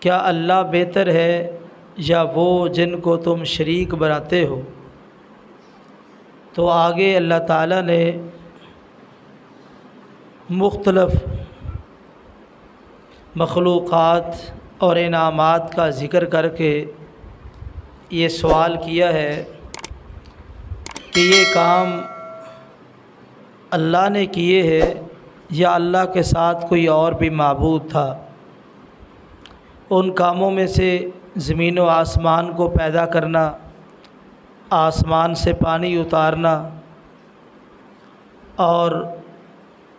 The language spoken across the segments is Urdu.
کیا اللہ بہتر ہے یا وہ جن کو تم شریک بناتے ہو؟ تو آگے اللہ تعالیٰ نے مختلف مخلوقات اور انعامات کا ذکر کر کے یہ سوال کیا ہے کہ یہ کام اللہ نے کیے ہیں یا اللہ کے ساتھ کوئی اور بھی معبود تھا۔ ان کاموں میں سے زمین و آسمان کو پیدا کرنا، آسمان سے پانی اتارنا اور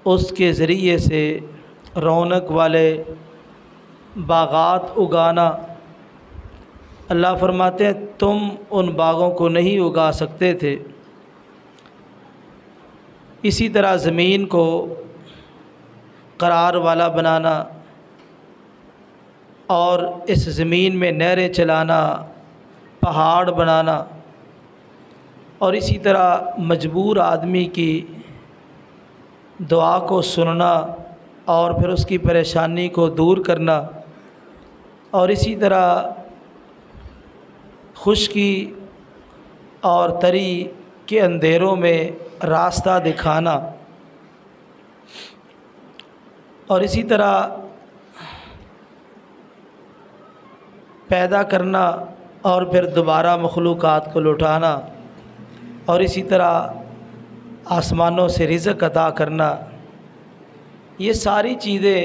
اس کے ذریعے سے رونق والے باغات اگانا۔ اللہ فرماتے ہیں تم ان باغوں کو نہیں اگا سکتے تھے۔ اسی طرح زمین کو قرار والا بنانا اور اس زمین میں نہریں چلانا، پہاڑ بنانا، اور اسی طرح مجبور آدمی کی دعا کو سننا اور پھر اس کی پریشانی کو دور کرنا، اور اسی طرح خشکی اور تری کے اندھیروں میں راستہ دکھانا، اور اسی طرح پیدا کرنا اور پھر دوبارہ مخلوقات کو لوٹانا، اور اسی طرح آسمانوں سے رزق عطا کرنا۔ یہ ساری چیزیں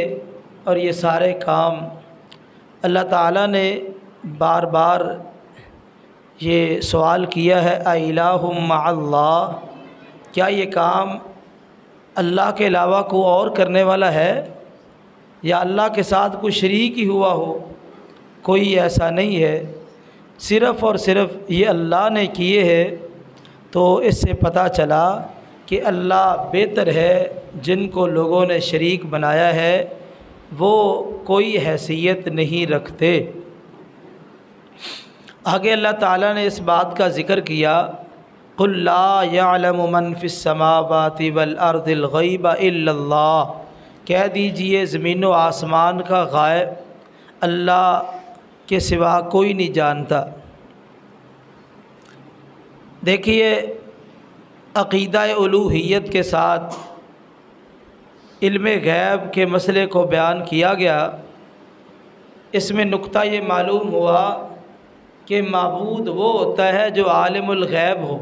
اور یہ سارے کام اللہ تعالیٰ نے بار بار یہ سوال کیا ہے اَإِلَٰهٌ مَّعَ اللَّهِ، کیا یہ کام اللہ کے علاوہ کوئی اور کرنے والا ہے یا اللہ کے ساتھ کوئی شریک ہی ہوا ہو؟ کوئی ایسا نہیں ہے، صرف اور صرف یہ اللہ نے کیے ہیں۔ تو اس سے پتہ چلا کہ اللہ بہتر ہے، جن کو لوگوں نے شریک بنایا ہے وہ کوئی حیثیت نہیں رکھتے۔ آگے اللہ تعالیٰ نے اس بات کا ذکر کیا قُلْ لَا يَعْلَمُ مَنْ فِي السَّمَاوَاتِ وَالْأَرْضِ الْغَيْبَ إِلَّا اللَّهُ، کہہ دیجئے زمین و آسمان کا غائب اللہ کے سوا کوئی نہیں جانتا۔ دیکھیے عقیدہ الوہیت کے ساتھ علم غیب کے مسئلے کو بیان کیا گیا۔ اس میں نقطہ یہ معلوم ہوا کہ معبود وہ ہوتا ہے جو عالم الغیب ہو،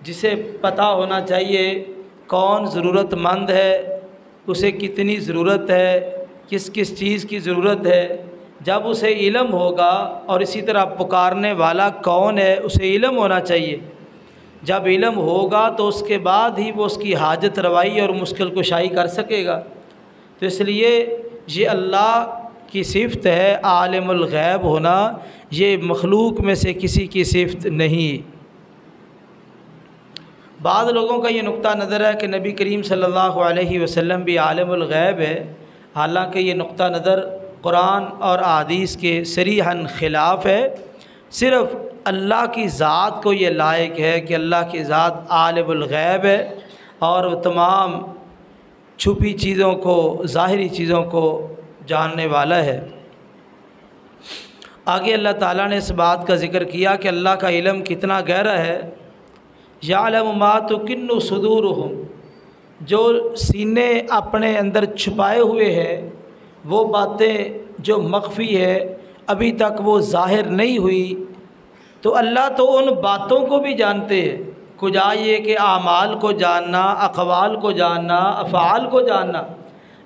جسے پتہ ہونا چاہیے کون ضرورت مند ہے، اسے کتنی ضرورت ہے، کس کس چیز کی ضرورت ہے۔ جب اسے علم ہوگا، اور اسی طرح پکارنے والا کون ہے اسے علم ہونا چاہیے۔ جب علم ہوگا تو اس کے بعد ہی وہ اس کی حاجت روائی اور مشکل کشائی کر سکے گا۔ تو اس لیے یہ اللہ کی صفت ہے عالم الغیب ہونا، یہ مخلوق میں سے کسی کی صفت نہیں۔ بعض لوگوں کا یہ نقطہ نظر ہے کہ نبی کریم صلی اللہ علیہ وسلم بھی عالم الغیب ہے، حالانکہ یہ نقطہ نظر قرآن اور احادیث کے صریحاً خلاف ہے۔ صرف اللہ کی ذات کو یہ لائق ہے کہ اللہ کی ذات عالم الغیب ہے اور وہ تمام چھپی چیزوں کو، ظاہری چیزوں کو جاننے والا ہے۔ آگے اللہ تعالیٰ نے اس بات کا ذکر کیا کہ اللہ کا علم کتنا گہرا ہے۔ یعلم ما تکن صدورہم، جو سینے اپنے اندر چھپائے ہوئے ہیں، وہ باتیں جو مخفی ہے ابھی تک وہ ظاہر نہیں ہوئی، تو اللہ تو ان باتوں کو بھی جانتے ہیں۔ کجا یہ کہ اعمال کو جاننا، اقوال کو جاننا، افعال کو جاننا،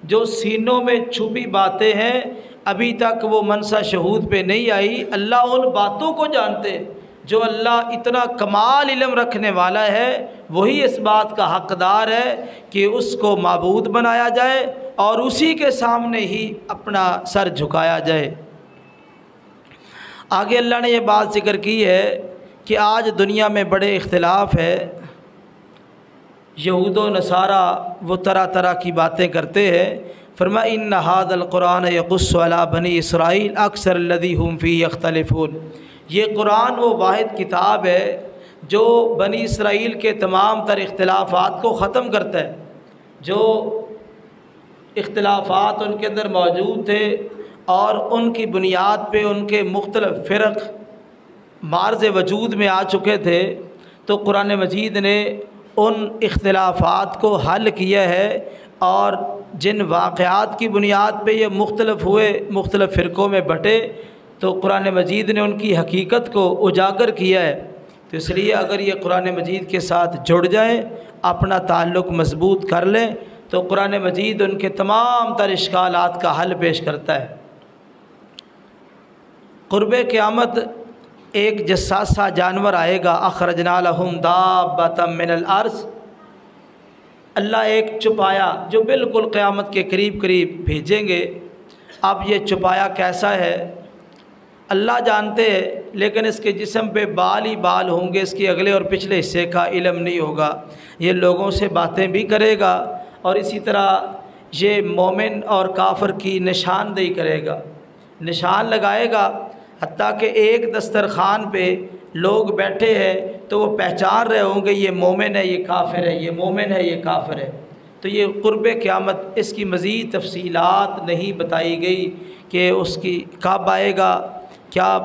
جو سینوں میں چھپی باتیں ہیں ابھی تک وہ منصہ شہود پہ نہیں آئی، اللہ ان باتوں کو جانتے ہیں۔ جو اللہ اتنا کمال علم رکھنے والا ہے وہی اس بات کا حقدار ہے کہ اس کو معبود بنایا جائے اور اسی کے سامنے ہی اپنا سر جھکایا جائے۔ آگے اللہ نے یہ بات ذکر کی ہے کہ آج دنیا میں بڑے اختلاف ہے۔ یہود و نصارہ وہ طرح طرح کی باتیں کرتے ہیں۔ فرمایا ان ھذا القرآن یقص علی بنی اسرائیل اکثر الذی ھم فیہ یختلفون، یہ قرآن وہ واحد کتاب ہے جو بنی اسرائیل کے تمام تر اختلافات کو ختم کرتا ہے۔ جو اختلافات ان کے اندر موجود تھے اور ان کی بنیاد پہ ان کے مختلف فرق معرض وجود میں آ چکے تھے، تو قرآن مجید نے ان اختلافات کو حل کیا ہے، اور جن واقعات کی بنیاد پہ یہ مختلف ہوئے، مختلف فرقوں میں بٹے، تو قرآن مجید نے ان کی حقیقت کو اجاگر کیا ہے۔ تو اس لیے اگر یہ قرآن مجید کے ساتھ جڑ جائیں، اپنا تعلق مضبوط کر لیں، تو قرآن مجید ان کے تمام تر اشکالات کا حل پیش کرتا ہے۔ قرب قیامت ایک جساسہ جانور آئے گا، اخرجنا لہم دابۃ من الارض، اللہ ایک چپایا جو بالکل قیامت کے قریب بھیجیں گے۔ اب یہ چپایا کیسا ہے اللہ جانتے ہیں، لیکن اس کے جسم پہ بال ہی بال ہوں گے، اس کے اگلے اور پچھلے حصے کا علم نہیں ہوگا، یہ لوگوں سے باتیں بھی کرے گا، اور اسی طرح یہ مومن اور کافر کی نشاندہی کرے گا، نشان لگائے گا، حتیٰ کہ ایک دسترخوان پہ لوگ بیٹھے ہیں تو وہ پہچان رہے ہوں گے یہ مومن ہے، یہ کافر ہے، یہ مومن ہے، یہ کافر ہے۔ تو یہ قرب قیامت، اس کی مزید تفصیلات نہیں بتائی گئی کہ اس کی کب آئے گا، کیا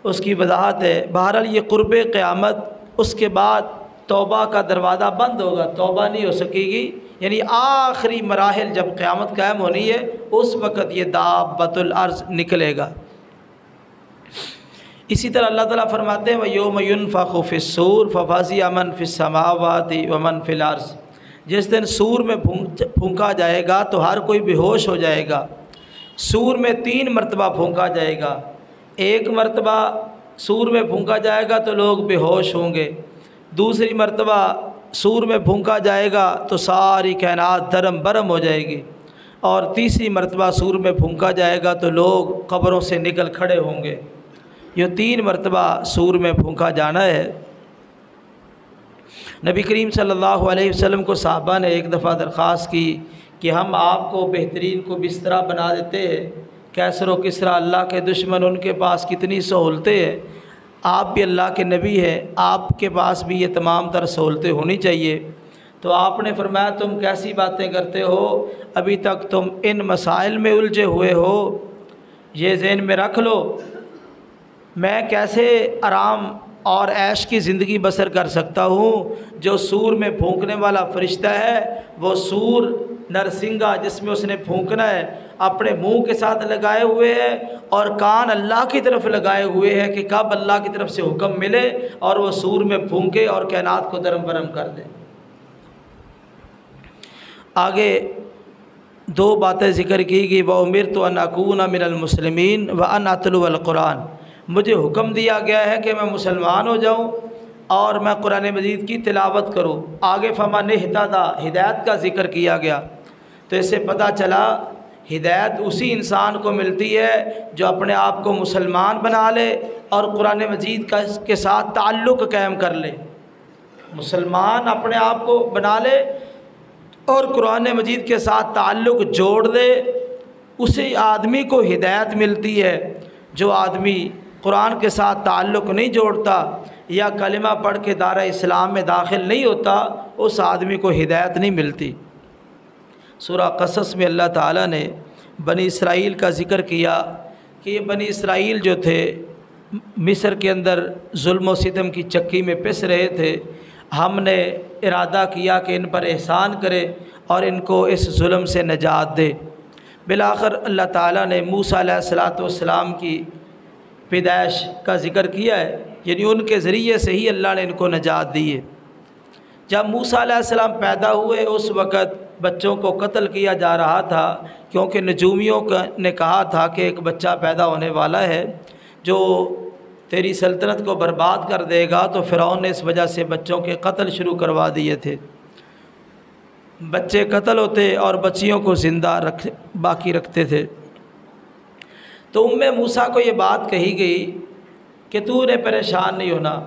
اس کی وضاحت ہے۔ بہرحال یہ قرب قیامت، اس کے بعد توبہ کا دروازہ بند ہوگا، توبہ نہیں ہو سکے گی، یعنی آخری مراحل جب قیامت قائم ہونی ہے اس وقت یہ دابۃ الارض نکلے گا۔ اسی طرح اللہ تعالیٰ فرماتے ہیں وَيَوْمَ يُنفَخُ فِي الصُّورِ فَفَزِعَ مَن فِي السَّمَاوَاتِ وَمَن فِي الْأَرْضِ، جس دن سور میں پھونکا جائے گا تو ہر کوئی بے ہوش ہو جائے گا۔ سور میں 3 مرتبہ پھونکا جائے گا، ایک مرتبہ سور میں پھونکا جائے گا تو لوگ بے ہوش ہوں گے، دوسری مرتبہ سور میں پھونکا جائے گا تو ساری کائنات دھرم برم ہو جائے گی، اور تیسری مرتبہ سور میں پھونکا جائے گا تو لوگ قبروں سے نکل کھڑے ہوں گے۔ یہ 3 مرتبہ سور میں پھونکا جانا ہے۔ نبی کریم صلی اللہ علیہ وسلم کو صحابہ نے ایک دفعہ درخواست کی کہ ہم آپ کو بہترین کو بستر بنا دیتے ہیں، کیسر و کسریٰ اللہ کے دشمن، ان کے پاس کتنی سہولتیں ہیں، آپ بھی اللہ کے نبی ہیں، آپ کے پاس بھی یہ تمام تر سہولتیں ہونی چاہیے۔ تو آپ نے فرمایا تم کیسی باتیں کرتے ہو، ابھی تک تم ان مسائل میں الجھے ہوئے ہو، یہ ذہن میں رکھ لو، میں کیسے آرام اور عیش کی زندگی بسر کر سکتا ہوں۔ جو سور میں پھونکنے والا فرشتہ ہے وہ سور نرسنگا جس میں اس نے پھونکنا ہے اپنے منہ کے ساتھ لگائے ہوئے ہے، اور کان اللہ کی طرف لگائے ہوئے ہے کہ کب اللہ کی طرف سے حکم ملے اور وہ سور میں پھونکے اور کائنات کو درم برم کر دے۔ آگے 2 باتیں ذکر کی گئی، وَأُمِرْتُ أَنْ أَكُونَ مِنَ الْمُسْلِمِينَ وَأَنْ أَتْلُوَ الْقُرْآنَ، مجھے حکم دیا گیا ہے کہ میں مسلمان ہو جاؤں اور میں قرآن مجید کی تلاوت کروں۔ آگے فَمَنِ اهْتَدَىٰ، ہدایت کا ذکر کیا گیا، تو اس سے پتہ چلا ہدایت اسی انسان کو ملتی ہے جو اپنے آپ کو مسلمان بنا لے اور قرآن مجید کے ساتھ تعلق قائم کر لے۔ مسلمان اپنے آپ کو بنا لے اور قرآن مجید کے ساتھ تعلق جوڑ دے، اسی آدمی کو ہدایت ملتی ہے۔ جو آدمی قرآن کے ساتھ تعلق نہیں جوڑتا یا کلمہ پڑھ کے دائرہ اسلام میں داخل نہیں ہوتا، اس آدمی کو ہدایت نہیں ملتی۔ سورہ قصص میں اللہ تعالیٰ نے بنی اسرائیل کا ذکر کیا کہ یہ بنی اسرائیل جو تھے مصر کے اندر ظلم و ستم کی چکی میں پس رہے تھے، ہم نے ارادہ کیا کہ ان پر احسان کرے اور ان کو اس ظلم سے نجات دے۔ بالآخر اللہ تعالیٰ نے موسیٰ علیہ السلام کی پیدائش کا ذکر کیا ہے، یعنی ان کے ذریعے سے ہی اللہ نے ان کو نجات دی ہے۔ جب موسیٰ علیہ السلام پیدا ہوئے اس وقت بچوں کو قتل کیا جا رہا تھا، کیونکہ نجومیوں نے کہا تھا کہ ایک بچہ پیدا ہونے والا ہے جو تیری سلطنت کو برباد کر دے گا، تو فرعون نے اس وجہ سے بچوں کے قتل شروع کروا دیے تھے۔ بچے قتل ہوتے اور بچیوں کو زندہ باقی رکھتے تھے۔ تو موسیٰ کو یہ بات کہی گئی کہ تو نے پریشان نہیں ہونا،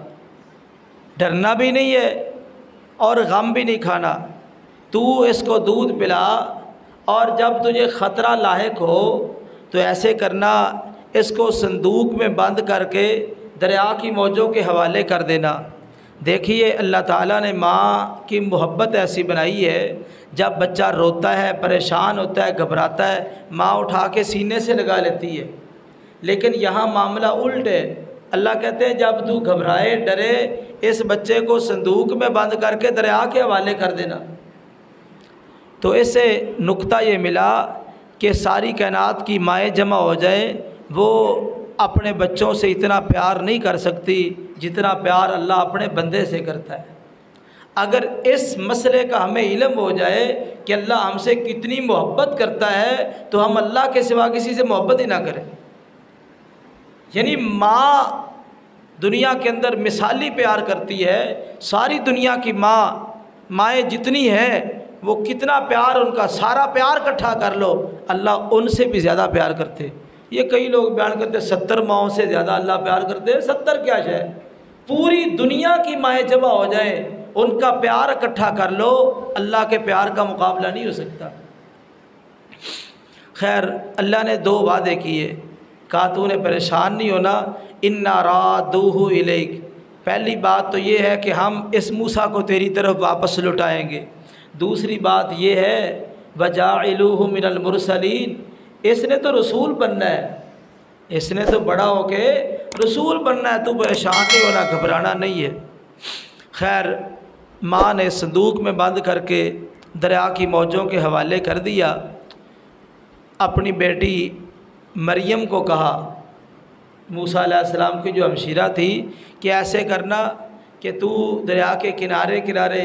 ڈرنا بھی نہیں ہے اور غم بھی نہیں کھانا، تو اس کو دودھ پلا، اور جب تجھے خطرہ لاحق ہو تو ایسے کرنا، اس کو صندوق میں بند کر کے دریا کی موجوں کے حوالے کر دینا۔ دیکھیے اللہ تعالیٰ نے ماں کی محبت ایسی بنائی ہے، جب بچہ روتا ہے، پریشان ہوتا ہے، گھبراتا ہے، ماں اٹھا کے سینے سے لگا لیتی ہے، لیکن یہاں معاملہ الٹ ہے۔ اللہ کہتے ہیں جب تو گھبرائے ڈرے اس بچے کو صندوق میں بند کر کے دریا کے حوالے کر دینا۔ تو اس سے نقطہ یہ ملا کہ ساری کائنات کی مائیں جمع ہو جائیں، وہ اپنے بچوں سے اتنا پیار نہیں کر سکتی جتنا پیار اللہ اپنے بندے سے کرتا ہے۔ اگر اس مسئلے کا ہمیں علم ہو جائے کہ اللہ ہم سے کتنی محبت کرتا ہے تو ہم اللہ کے سوا کسی سے محبت ہی نہ کریں۔ یعنی ماں دنیا کے اندر مثالی پیار کرتی ہے، ساری دنیا کی مائیں جتنی ہیں وہ کتنا پیار، ان کا سارا پیار اکٹھا کر لو، اللہ ان سے بھی زیادہ پیار کرتے۔ یہ کئی لوگ بیان کرتے 70 ماؤں سے زیادہ اللہ پیار کرتے ہیں۔ 70 کیا ہے؟ پوری دنیا کی مائیں جمع ہو جائیں، ان کا پیار اکٹھا کر لو، اللہ کے پیار کا مقابلہ نہیں ہو سکتا۔ خیر، اللہ نے 2 وعدے کیے، کہا تو نے پریشان نہیں ہونا، اِنَّا رَادُوهُ إِلَيْكَ۔ پہلی بات تو یہ ہے کہ ہم اس موسیٰ کو تیری طرف واپس لوٹائیں گے۔ دوسری بات یہ ہے وَجَاعِلُوهُ مِنَ الْمُرْسَلِينَ، اس نے تو رسول بننا ہے، اس نے تو بڑا ہو کے رسول بننا ہے، تو پریشان نہیں ہونا، گھبرانا نہیں ہے۔ خیر، ماں نے صندوق میں بند کر کے دریا کی موجوں کے حوالے کر دیا۔ اپنی بیٹی مریم کو کہا، موسیٰ علیہ السلام کی جو ہمشیرہ تھی، کہ ایسے کرنا کہ تو دریا کے کنارے کنارے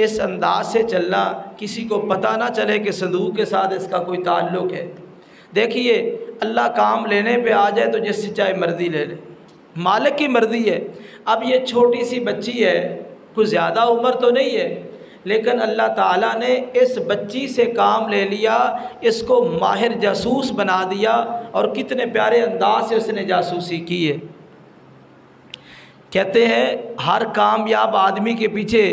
اس انداز سے چلنا کسی کو پتہ نہ چلے کہ صندوق کے ساتھ اس کا کوئی تعلق ہے۔ دیکھیے، اللہ کام لینے پہ آ جائے تو جس سے چاہے مرضی لے لے، مالک کی مرضی ہے۔ اب یہ چھوٹی سی بچی ہے، کوئی زیادہ عمر تو نہیں ہے، لیکن اللہ تعالیٰ نے اس بچی سے کام لے لیا، اس کو ماہر جاسوس بنا دیا، اور کتنے پیارے انداز سے اس نے جاسوسی کی ہے۔ کہتے ہیں ہر کامیاب آدمی کے پیچھے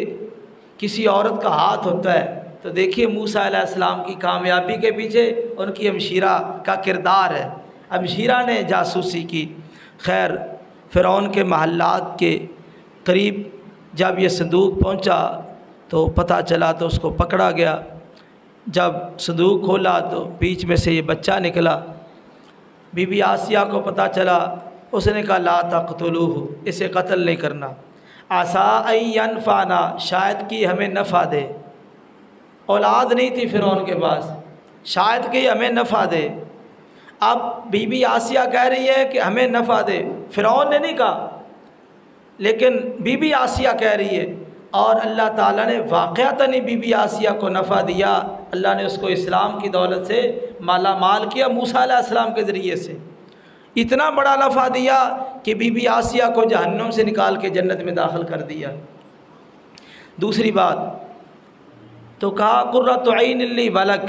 کسی عورت کا ہاتھ ہوتا ہے، تو دیکھیے موسیٰ علیہ السلام کی کامیابی کے پیچھے ان کی ہمشیرہ کا کردار ہے، ہمشیرہ نے جاسوسی کی۔ خیر، فرعون کے محلات کے قریب جب یہ صندوق پہنچا تو پتہ چلا تو اس کو پکڑا گیا۔ جب صندوق کھولا تو بیچ میں سے یہ بچہ نکلا۔ بی بی آسیہ کو پتہ چلا، اس نے کہا لا تقتلوہ، اسے قتل نہیں کرنا، عسیٰ ان ینفعنا، شاید کہ ہمیں نفع دے۔ اولاد نہیں تھی فرعون کے پاس، شاید کہ ہمیں نفع دے۔ اب بی بی آسیہ کہہ رہی ہے کہ ہمیں نفع دے، فرعون نے نہیں کہا، لیکن بی بی آسیہ کہہ رہی ہے، اور اللہ تعالیٰ نے واقعتاً بی بی آسیہ کو نفع دیا۔ اللہ نے اس کو اسلام کی دولت سے مالا مال کیا، موسیٰ علیہ السلام کے ذریعے سے اتنا بڑا نفع دیا کہ بی بی آسیہ کو جہنم سے نکال کے جنت میں داخل کر دیا۔ دوسری بات تو کہا قرۃ عین لی ولک،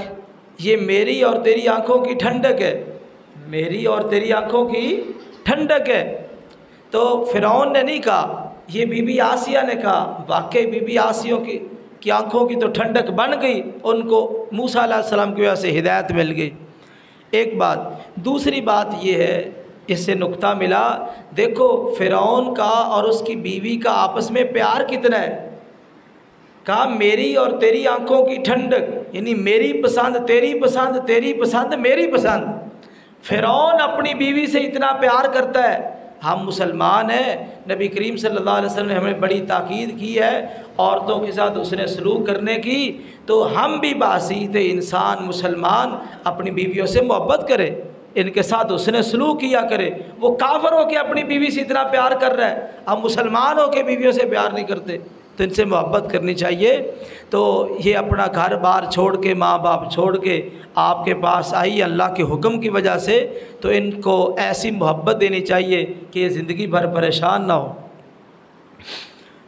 یہ میری اور تیری آنکھوں کی ٹھنڈک ہے، میری اور تیری آنکھوں کی ٹھنڈک ہے۔ تو فرعون نے نہیں کہا، یہ بی بی آسیہ نے کہا، واقعی بی بی آسیوں کی آنکھوں کی تو ٹھنڈک بن گئی، ان کو موسیٰ علیہ السلام کی وجہ سے ہدایت مل گئی۔ ایک بات، دوسری بات یہ ہے، اس سے نقطہ ملا، دیکھو فرعون کا اور اس کی بیوی کا آپس میں پیار کتنا ہے۔ کہا میری اور تیری آنکھوں کی ٹھنڈک، یعنی میری پسند تیری پسند، تیری پسند میری پسند۔ فرعون اپنی بیوی سے اتنا پیار کرتا ہے۔ ہم مسلمان ہیں، نبی کریم صلی اللہ علیہ وسلم نے ہمیں بڑی تاکید کی ہے عورتوں کے ساتھ اس نے سلوک کرنے کی، تو ہم بھی بحیثیت انسان مسلمان اپنی بیویوں سے محبت کرے، ان کے ساتھ اس نے سلوک کیا کرے۔ وہ کافر ہو کے اپنی بیوی سے اتنا پیار کر رہا ہے، ہم مسلمان ہو کے بیویوں سے پیار نہیں کرتے، تو ان سے محبت کرنی چاہیے۔ تو یہ اپنا گھر بار چھوڑ کے، ماں باپ چھوڑ کے آپ کے پاس آئی اللہ کے حکم کی وجہ سے، تو ان کو ایسی محبت دینی چاہیے کہ یہ زندگی بھر پریشان نہ ہو۔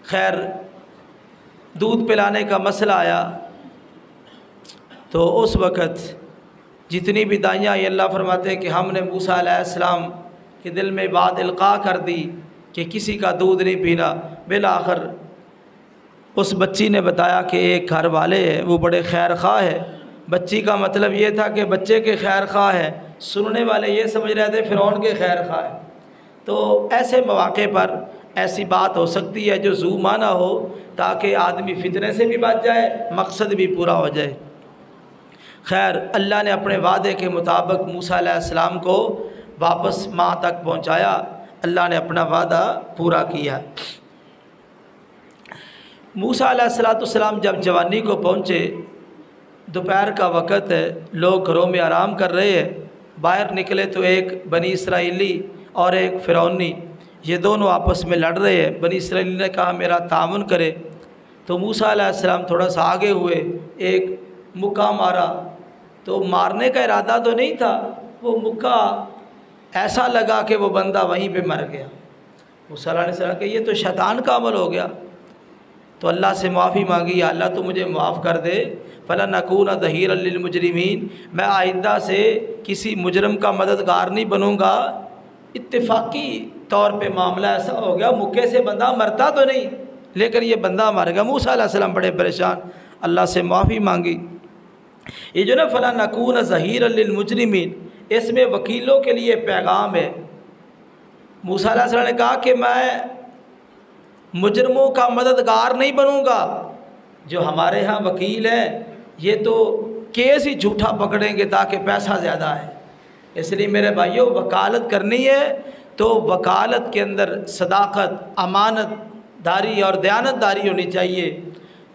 خیر، دودھ پلانے کا مسئلہ آیا تو اس وقت جتنی بھی دائیاں یہ اللہ فرماتے ہیں کہ ہم نے موسیٰ علیہ السلام کے دل میں بات القاء کر دی کہ کسی کا دودھ نہیں پینا۔ بالآخر اس بچی نے بتایا کہ ایک گھر والے ہیں، وہ بڑے خیر خواہ ہے۔ بچی کا مطلب یہ تھا کہ بچے کے خیر خواہ ہے، سننے والے یہ سمجھ رہے تھے فرعون کے خیر خواہ ہے۔ تو ایسے مواقع پر ایسی بات ہو سکتی ہے جو ذو معنی ہو تاکہ آدمی فتنے سے بھی بچ جائے، مقصد بھی پورا ہو جائے۔ خیر، اللہ نے اپنے وعدے کے مطابق موسیٰ علیہ السلام کو واپس ماں تک پہنچایا، اللہ نے اپنا وعدہ پورا کیا۔ موسیٰ علیہ السلام جب جوانی کو پہنچے، دوپہر کا وقت ہے، لوگ گھروں میں آرام کر رہے ہیں، باہر نکلے تو ایک بنی اسرائیلی اور ایک فرعونی، یہ دونوں آپس میں لڑ رہے ہیں۔ بنی اسرائیلی نے کہا میرا تعاون کرے، تو موسیٰ علیہ السلام تھوڑا سا آگے ہوئے، ایک مکہ مارا، تو مارنے کا ارادہ تو نہیں تھا، وہ مکہ ایسا لگا کہ وہ بندہ وہیں پہ مر گیا۔ موسیٰ علیہ السلام کہ یہ تو شیطان کا عمل ہو گیا، تو اللہ سے معافی مانگی، یا اللہ تو مجھے معاف کر دے، فَلَنَكُونَ ظَهِيرًا لِّلْمُجْرِمِينَ، میں آئندہ سے کسی مجرم کا مددگار نہیں بنوں گا۔ اتفاقی طور پہ معاملہ ایسا ہو گیا، مکے سے بندہ مرتا تو نہیں لیکن یہ بندہ مر گیا۔ موسیٰ علیہ السلام بڑے پریشان، اللہ سے معافی مانگی۔ یہ جو نا فَلَنَكُونَ ظَهِيرًا لِّلْمُجْرِمِينَ، اس میں وکیلوں کے لیے پیغام ہے۔ موسیٰ علیہ السلام نے کہا کہ میں مجرموں کا مددگار نہیں بنوں گا، جو ہمارے ہاں وکیل ہیں یہ تو کیس ہی جھوٹا پکڑیں گے تاکہ پیسہ زیادہ ہے۔ اس لیے میرے بھائیوں، وکالت کرنی ہے تو وکالت کے اندر صداقت، امانت داری اور دیانت داری ہونی چاہیے،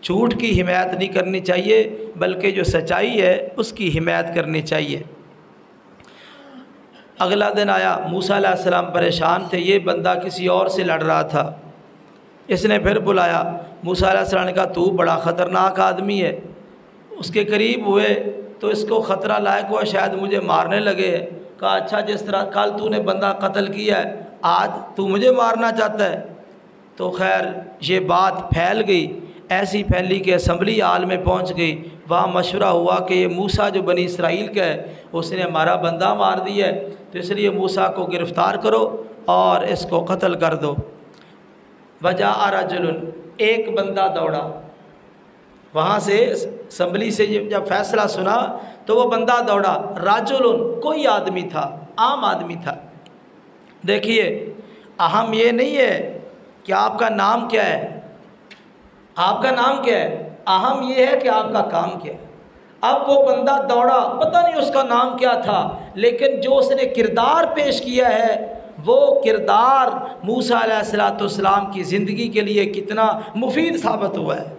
جھوٹ کی حمایت نہیں کرنی چاہیے بلکہ جو سچائی ہے اس کی حمایت کرنی چاہیے۔ اگلا دن آیا، موسیٰ علیہ السلام پریشان تھے، یہ بندہ کسی اور سے لڑ رہا تھا، اس نے پھر بلایا۔ موسیٰ علیہ السلام نے کہا تو بڑا خطرناک آدمی ہے۔ اس کے قریب ہوئے تو اس کو خطرہ لاحق ہوا، شاید مجھے مارنے لگے۔ کہا اچھا، جس طرح کل تو نے بندہ قتل کیا ہے آج تو مجھے مارنا چاہتا ہے؟ تو خیر یہ بات پھیل گئی، ایسی پھیلی کہ اسمبلی ہال میں پہنچ گئی۔ وہاں مشورہ ہوا کہ یہ موسیٰ جو بنی اسرائیل کا ہے اس نے ہمارا بندہ مار دیا ہے، تو اس لیے موسیٰ کو گرفتار کرو اور اس کو قتل کر دو۔ وجاء رجل، ایک بندہ دوڑا وہاں سے، اسمبلی سے جب فیصلہ سنا تو وہ بندہ دوڑا۔ رجل، کوئی آدمی تھا، عام آدمی تھا۔ دیکھیے، اہم یہ نہیں ہے کہ آپ کا نام کیا ہے، آپ کا نام کیا ہے، اہم یہ ہے کہ آپ کا کام کیا ہے۔ اب وہ بندہ دوڑا، پتہ نہیں اس کا نام کیا تھا، لیکن جو اس نے کردار پیش کیا ہے وہ کردار موسیٰ علیہ السلام کی زندگی کے لیے کتنا مفید ثابت ہوا ہے۔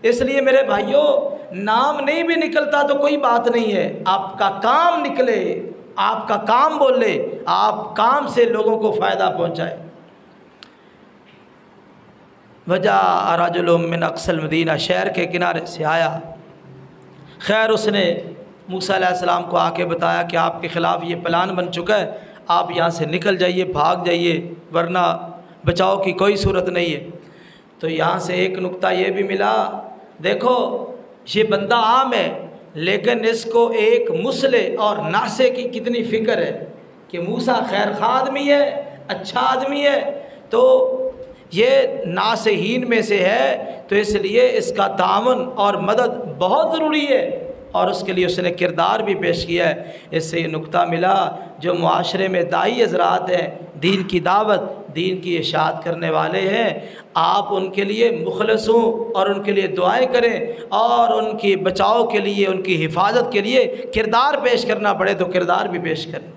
اس لیے میرے بھائیوں، نام نہیں بھی نکلتا تو کوئی بات نہیں ہے، آپ کا کام نکلے، آپ کا کام بولے، آپ کام سے لوگوں کو فائدہ پہنچائے۔ وجاء رجل من اقصى المدینہ، شہر کے کنارے سے آیا۔ خیر اس نے موسیٰ علیہ السلام کو آ کے بتایا کہ آپ کے خلاف یہ پلان بن چکا ہے، آپ یہاں سے نکل جائیے، بھاگ جائیے، ورنہ بچاؤ کی کوئی صورت نہیں ہے۔ تو یہاں سے ایک نقطہ یہ بھی ملا، دیکھو یہ بندہ عام ہے لیکن اس کو ایک مصلح اور ناصح کی کتنی فکر ہے کہ موسیٰ خیر خواہ آدمی ہے، اچھا آدمی ہے، تو یہ ناصحین میں سے ہے، تو اس لیے اس کا تعاون اور مدد بہت ضروری ہے، اور اس کے لیے اس نے کردار بھی پیش کیا ہے۔ اس سے یہ نقطہ ملا، جو معاشرے میں داعی حضرات ہیں، دین کی دعوت، دین کی اشاعت کرنے والے ہیں، آپ ان کے لیے مخلص ہوں اور ان کے لیے دعائیں کریں، اور ان کی بچاؤ کے لیے، ان کی حفاظت کے لیے کردار پیش کرنا پڑے تو کردار بھی پیش کریں۔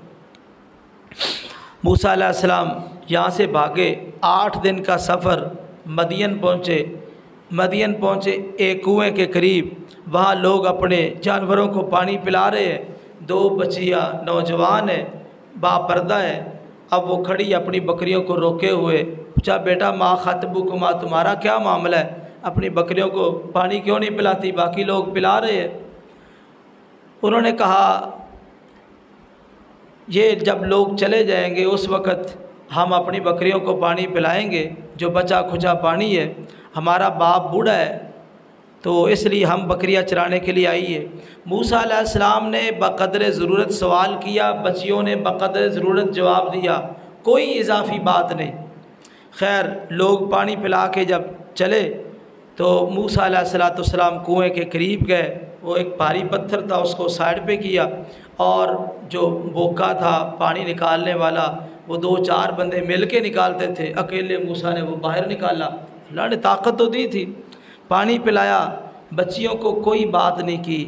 موسیٰ علیہ السلام یہاں سے بھاگے، 8 دن کا سفر، مدین پہنچے ایک کنویں کے قریب، وہاں لوگ اپنے جانوروں کو پانی پلا رہے ہیں، 2 بچیاں نوجوان ہیں، باپردہ ہے۔ اب وہ کھڑی اپنی بکریوں کو روکے ہوئے، پوچھا بیٹا ما خطبکما، تمہارا کیا معاملہ ہے، اپنی بکریوں کو پانی کیوں نہیں پلاتی، باقی لوگ پلا رہے ہیں؟ انہوں نے کہا یہ جب لوگ چلے جائیں گے اس وقت ہم اپنی بکریوں کو پانی پلائیں گے، جو بچا کھچا پانی ہے، ہمارا باپ بوڑھا ہے تو اس لیے ہم بکریاں چرانے کے لیے آئی ہے۔ موسیٰ علیہ السلام نے بقدر ضرورت سوال کیا، بچیوں نے بقدر ضرورت جواب دیا، کوئی اضافی بات نہیں۔ خیر لوگ پانی پلا کے جب چلے تو موسیٰ علیہ السلام کنویں کے قریب گئے، وہ ایک بھاری پتھر تھا، اس کو سائڈ پہ کیا، اور جو بوکا تھا پانی نکالنے والا وہ 2-4 بندے مل کے نکالتے تھے، اکیلے موسیٰ نے وہ باہر نکالا۔ اللہ نے طاقت تو دی تھی، پانی پلایا، بچیوں کو کوئی بات نہیں کی،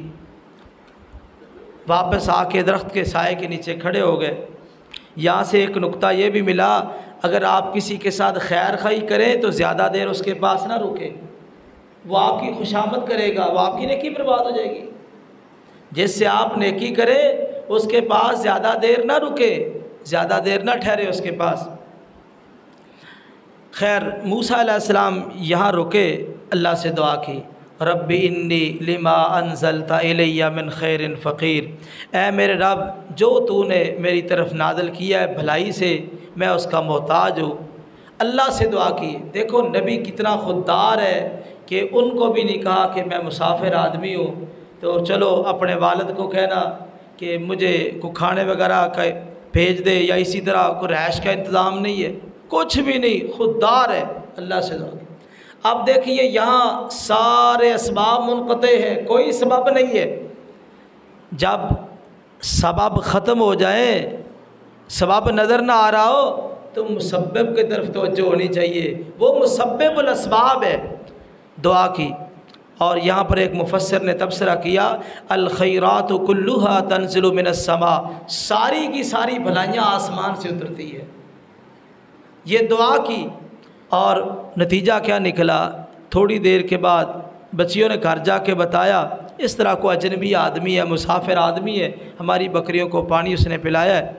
واپس آ کے درخت کے سائے کے نیچے کھڑے ہو گئے۔ یہاں سے ایک نقطہ یہ بھی ملا، اگر آپ کسی کے ساتھ خیر خواہی کریں تو زیادہ دیر اس کے پاس نہ رکے، وہ آپ کی خوشامد کرے گا، وہ آپ کی نیکی برباد ہو جائے گی۔ جس سے آپ نیکی کرے اس کے پاس زیادہ دیر نہ رکے، زیادہ دیر نہ ٹھہرے اس کے پاس۔ خیر موسیٰ علیہ السلام یہاں رکے، اللہ سے دعا کی، رب انی لما انزلت الی من خیر فقیر، اے میرے رب جو تو نے میری طرف نازل کیا ہے بھلائی سے میں اس کا محتاج ہوں۔ اللہ سے دعا کی۔ دیکھو نبی کتنا خوددار ہے کہ ان کو بھی نہیں کہا کہ میں مسافر آدمی ہوں تو چلو اپنے والد کو کہنا کہ مجھے کو کھانے وغیرہ کا بھیج دے، یا اسی طرح کو رہائش کا انتظام نہیں ہے، کچھ بھی نہیں، خوددار ہے۔ اللہ سے دعا کی۔ اب دیکھیے یہاں سارے اسباب منقطع ہیں، کوئی سبب نہیں ہے۔ جب سبب ختم ہو جائے، سبب نظر نہ آ رہا ہو تو مسبب کی طرف توجہ ہونی چاہیے، وہ مسبب الاسباب ہے۔ دعا کی، اور یہاں پر ایک مفسر نے تبصرہ کیا، الخیرات کلھا تنزل من السماء، ساری کی ساری بھلائیاں آسمان سے اترتی ہے۔ یہ دعا کی اور نتیجہ کیا نکلا؟ تھوڑی دیر کے بعد بچیوں نے گھر جا کے بتایا اس طرح کو اجنبی آدمی ہے، مسافر آدمی ہے، ہماری بکریوں کو پانی اس نے پلایا ہے۔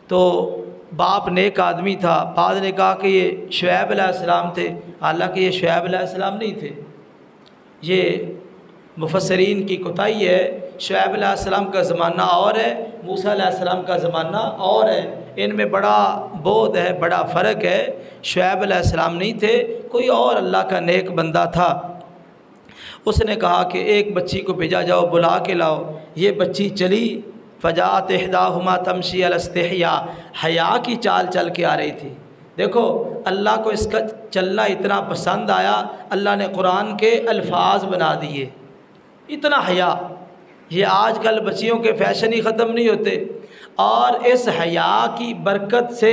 تو باپ نیک آدمی تھا، بعد نے کہا کہ یہ شعیب علیہ السلام تھے، حالانکہ یہ شعیب علیہ السلام نہیں تھے۔ یہ مفسرین کی کوتاہی ہے، شعیب علیہ السلام کا زمانہ اور ہے، موسیٰ علیہ السلام کا زمانہ اور ہے، ان میں بڑا بعد ہے، بڑا فرق ہے۔ شعیب علیہ السلام نہیں تھے، کوئی اور اللہ کا نیک بندہ تھا۔ اس نے کہا کہ ایک بچی کو بھیجا جاؤ، بلا کے لاؤ۔ یہ بچی چلی، فجاءت احداہما تمشی علی استحیاء، حیا کی چال چل کے آ رہی تھی۔ دیکھو اللہ کو اس کا چلنا اتنا پسند آیا، اللہ نے قرآن کے الفاظ بنا دیے، اتنا حیا۔ یہ آج کل بچیوں کے فیشن ہی ختم نہیں ہوتے، اور اس حیا کی برکت سے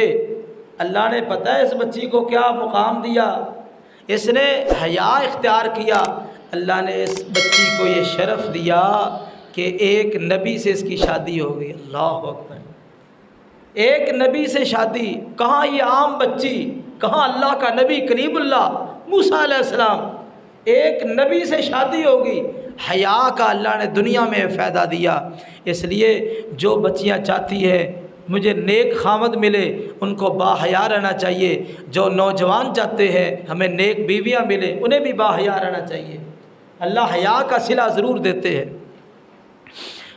اللہ نے پتہ ہے اس بچی کو کیا مقام دیا، اس نے حیا اختیار کیا، اللہ نے اس بچی کو یہ شرف دیا کہ ایک نبی سے اس کی شادی ہو گئی۔ اللہ اکبر، ایک نبی سے شادی، کہاں یہ عام بچی، کہاں اللہ کا نبی کلیم اللہ موسیٰ علیہ السلام، ایک نبی سے شادی ہوگی۔ حیا کا اللہ نے دنیا میں فائدہ دیا۔ اس لیے جو بچیاں چاہتی ہیں مجھے نیک خامد ملے، ان کو با حیا رہنا چاہیے۔ جو نوجوان چاہتے ہیں ہمیں نیک بیویاں ملے، انہیں بھی با حیا رہنا چاہیے۔ اللہ حیا کا صلہ ضرور دیتے ہیں۔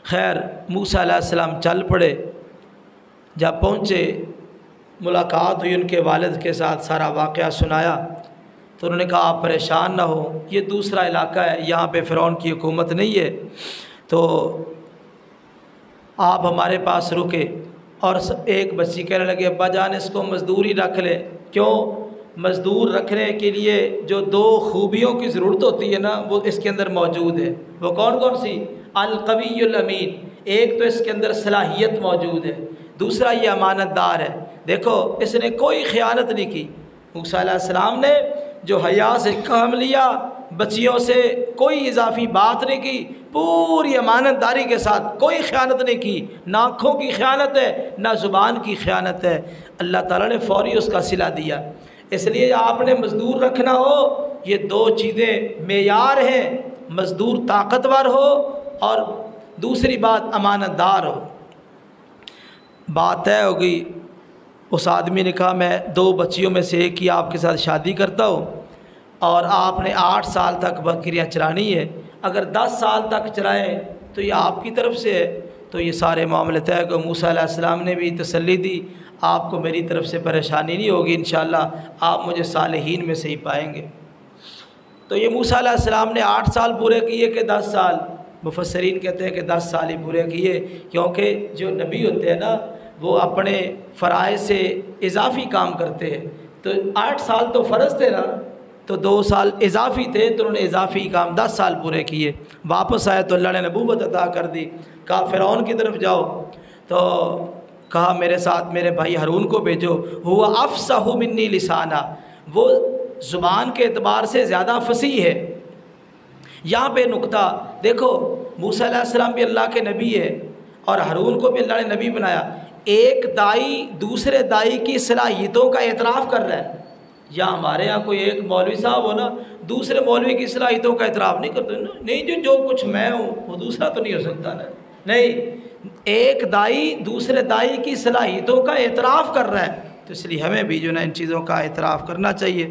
خیر موسیٰ علیہ السلام چل پڑے، جب پہنچے ملاقات ہوئی ان کے والد کے ساتھ، سارا واقعہ سنایا تو انہوں نے کہا آپ پریشان نہ ہو، یہ دوسرا علاقہ ہے، یہاں پہ فرعون کی حکومت نہیں ہے، تو آپ ہمارے پاس رکے۔ اور ایک بچی کہنے لگے ابا جان اس کو مزدور ہی رکھ لیں۔ کیوں؟ مزدور رکھنے کے لیے جو 2 خوبیوں کی ضرورت ہوتی ہے نا وہ اس کے اندر موجود ہے۔ وہ کون کون سی؟ القوی الامین، ایک تو اس کے اندر صلاحیت موجود ہے، دوسرا یہ امانت دار ہے۔ دیکھو اس نے کوئی خیانت نہیں کی، موسیٰ علیہ السلام نے جو حیا سے کام لیا، بچیوں سے کوئی اضافی بات نہیں کی، پوری امانت داری کے ساتھ، کوئی خیانت نہیں کی، نہ آنکھوں کی خیانت ہے نہ زبان کی خیانت ہے۔ اللہ تعالیٰ نے فوری اس کا صلہ دیا۔ اس لیے آپ نے مزدور رکھنا ہو، یہ 2 چیزیں معیار ہیں، مزدور طاقتور ہو اور دوسری بات امانت دار ہو۔ بات طے ہو گئی، اس آدمی نے کہا میں 2 بچیوں میں سے ایک ہی آپ کے ساتھ شادی کرتا ہوں، اور آپ نے 8 سال تک بکریاں چرانی ہے، اگر 10 سال تک چرائیں تو یہ آپ کی طرف سے ہے۔ تو یہ سارے معاملے طے کو موسیٰ علیہ السلام نے بھی تسلی دی، آپ کو میری طرف سے پریشانی نہیں ہوگی، انشاءاللہ آپ مجھے صالحین میں سے ہی پائیں گے۔ تو یہ موسیٰ علیہ السلام نے 8 سال پورے کیے کہ 10 سال؟ مفسرین کہتے ہیں کہ 10 سال ہی پورے کیے، کیونکہ جو نبی ہوتے ہیں نا وہ اپنے فرائض سے اضافی کام کرتے ہیں، تو 8 سال تو فرض تھے نا، تو 2 سال اضافی تھے، تو انہوں نے اضافی کام 10 سال پورے کیے۔ واپس آئے تو اللہ نے نبوت عطا کر دی، کہا فرعون کی طرف جاؤ۔ تو کہا میرے ساتھ میرے بھائی ہارون کو بھیجو، ہوا افصح منی لسانا، وہ زبان کے اعتبار سے زیادہ فصیح ہے۔ یہاں پہ نقطہ دیکھو، موسیٰ علیہ السلام بھی اللہ کے نبی ہے اور ہارون کو بھی اللہ نے نبی بنایا۔ ایک دائی دوسرے دائی کی صلاحیتوں کا اعتراف کر رہا ہے۔ یا ہمارے ہاں کوئی ایک مولوی صاحب ہو نا، دوسرے مولوی کی صلاحیتوں کا اعتراف نہیں کرتے نا، نہیں جو کچھ میں ہوں وہ دوسرا تو نہیں ہو سکتا نا، نہیں، ایک دائی دوسرے دائی کی صلاحیتوں کا اعتراف کر رہا ہے، تو اس لیے ہمیں بھی جو نا ان چیزوں کا اعتراف کرنا چاہیے۔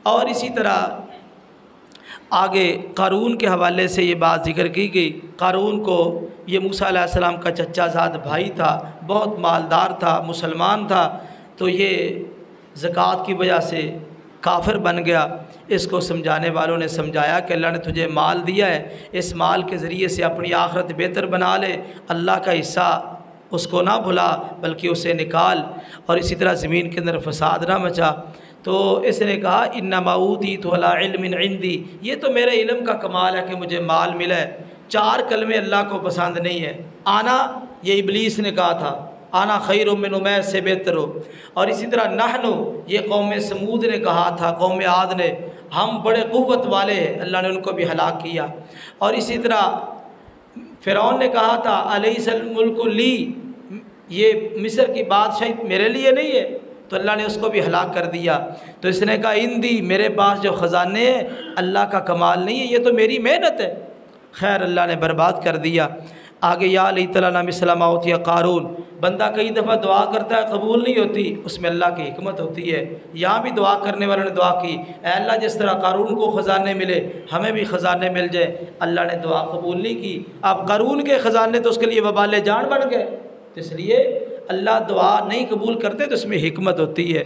اور اسی طرح آگے قارون کے حوالے سے یہ بات ذکر کی گئی۔ قارون کو یہ موسیٰ علیہ السلام کا چچا زاد بھائی تھا، بہت مالدار تھا، مسلمان تھا، تو یہ زکوٰۃ کی وجہ سے کافر بن گیا۔ اس کو سمجھانے والوں نے سمجھایا کہ اللہ نے تجھے مال دیا ہے، اس مال کے ذریعے سے اپنی آخرت بہتر بنا لے، اللہ کا حصہ اس کو نہ بھلا بلکہ اسے نکال، اور اسی طرح زمین کے اندر فساد نہ مچا۔ تو اس نے کہا انما اوتیت علی علم عندی، یہ تو میرے علم کا کمال ہے کہ مجھے مال ملا ہے۔ 4 کلمے اللہ کو پسند نہیں ہے۔ آنا، یہ ابلیس نے کہا تھا، آنا خیر من، میں سے بہتر ہو۔ اور اسی طرح نحنو، یہ قوم سمود نے کہا تھا، قوم عاد نے، ہم بڑے قوت والے ہیں، اللہ نے ان کو بھی ہلاک کیا۔ اور اسی طرح فرعون نے کہا تھا الیس الملک لی، یہ مصر کی بادشاہی میرے لیے نہیں ہے، تو اللہ نے اس کو بھی ہلاک کر دیا۔ تو اس نے کہا اندی، میرے پاس جو خزانے ہیں اللہ کا کمال نہیں ہے، یہ تو میری محنت ہے۔ خیر اللہ نے برباد کر دیا۔ آگے یا لیت لنا مثل ما اوتی قارون، بندہ کئی دفعہ دعا کرتا ہے قبول نہیں ہوتی، اس میں اللہ کی حکمت ہوتی ہے۔ یہاں بھی دعا کرنے والوں نے دعا کی، اے اللہ جس طرح قارون کو خزانے ملے ہمیں بھی خزانے مل جائے، اللہ نے دعا قبول نہیں کی۔ اب قارون کے خزانے تو اس کے لیے وبال جان بن گئے، تو اس لیے اللہ دعا نہیں قبول کرتے، تو اس میں حکمت ہوتی ہے۔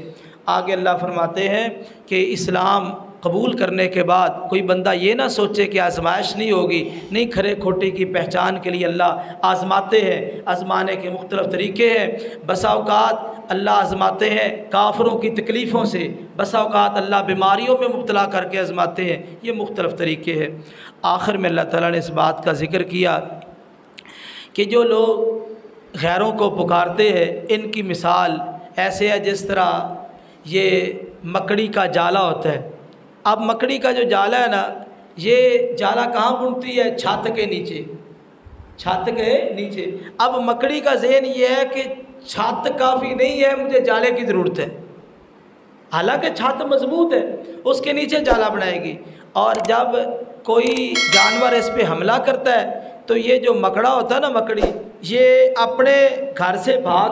آگے اللہ فرماتے ہیں کہ اسلام قبول کرنے کے بعد کوئی بندہ یہ نہ سوچے کہ آزمائش نہیں ہوگی، نہیں، کھرے کھوٹے کی پہچان کے لیے اللہ آزماتے ہیں۔ آزمانے کے مختلف طریقے ہیں، بسا اوقات اللہ آزماتے ہیں کافروں کی تکلیفوں سے، بسا اوقات اللہ بیماریوں میں مبتلا کر کے آزماتے ہیں، یہ مختلف طریقے ہیں۔ آخر میں اللہ تعالیٰ نے اس بات کا ذکر کیا کہ جو لوگ غیروں کو پکارتے ہیں ان کی مثال ایسے ہے جس طرح یہ مکڑی کا جالا ہوتا ہے۔ اب مکڑی کا جو جالا ہے نا، یہ جالا کہاں بنتی ہے؟ چھت کے نیچے، چھت کے نیچے۔ اب مکڑی کا ذہن یہ ہے کہ چھت کافی نہیں ہے، مجھے جالے کی ضرورت ہے، حالانکہ چھت مضبوط ہے، اس کے نیچے جالا بنائے گی۔ اور جب کوئی جانور اس پہ حملہ کرتا ہے تو یہ جو مکڑا ہوتا ہے نا، مکڑی، یہ اپنے گھر سے بھاگ